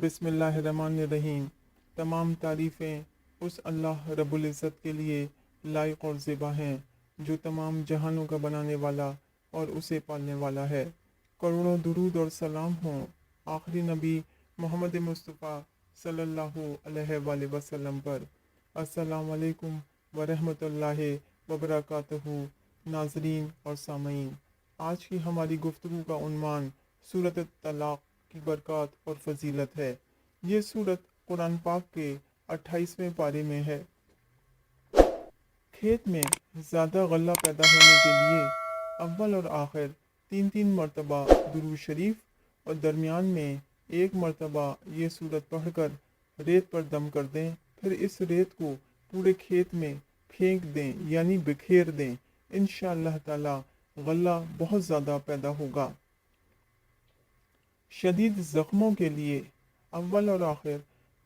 بسم اللہ الرحمن الرحیم۔ تمام تعریفیں اس اللہ رب العزت کے لیے لائق اور زیبا ہیں جو تمام جہانوں کا بنانے والا اور اسے پالنے والا ہے۔ کروڑوں درود اور سلام ہوں آخری نبی محمد مصطفیٰ صلی اللہ علیہ وآلہ وسلم پر۔ السلام علیکم ورحمۃ اللہ وبرکاتہ۔ ناظرین اور سامعین، آج کی ہماری گفتگو کا عنوان سورۃ الطلاق کی برکات اور فضیلت ہے۔ یہ سورت قرآن پاک کے 28ویں پارے میں ہے۔ کھیت میں زیادہ غلہ پیدا ہونے کے لیے اول اور آخر تین مرتبہ درود شریف اور درمیان میں ایک مرتبہ یہ سورت پڑھ کر ریت پر دم کر دیں، پھر اس ریت کو پورے کھیت میں پھینک دیں یعنی بکھیر دیں۔ انشاءاللہ تعالی غلہ بہت زیادہ پیدا ہوگا۔ شدید زخموں کے لیے اول اور آخر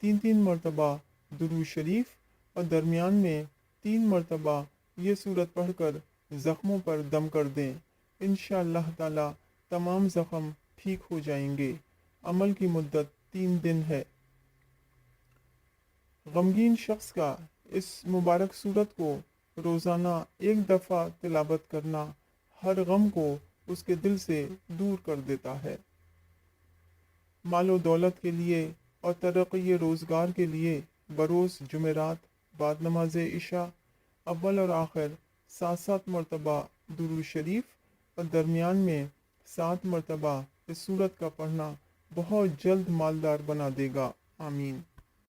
تین مرتبہ درود شریف اور درمیان میں 3 مرتبہ یہ سورت پڑھ کر زخموں پر دم کر دیں۔ انشاءاللہ تعالی تمام زخم ٹھیک ہو جائیں گے۔ عمل کی مدت 3 دن ہے۔ غمگین شخص کا اس مبارک سورت کو روزانہ 1 دفعہ تلاوت کرنا ہر غم کو اس کے دل سے دور کر دیتا ہے۔ مال و دولت کے لیے اور ترقی روزگار کے لیے بروز جمعرات بعد نماز عشاء اول اور آخر 7 مرتبہ درود شریف اور درمیان میں 7 مرتبہ اس سورت کا پڑھنا بہت جلد مالدار بنا دے گا۔ آمین۔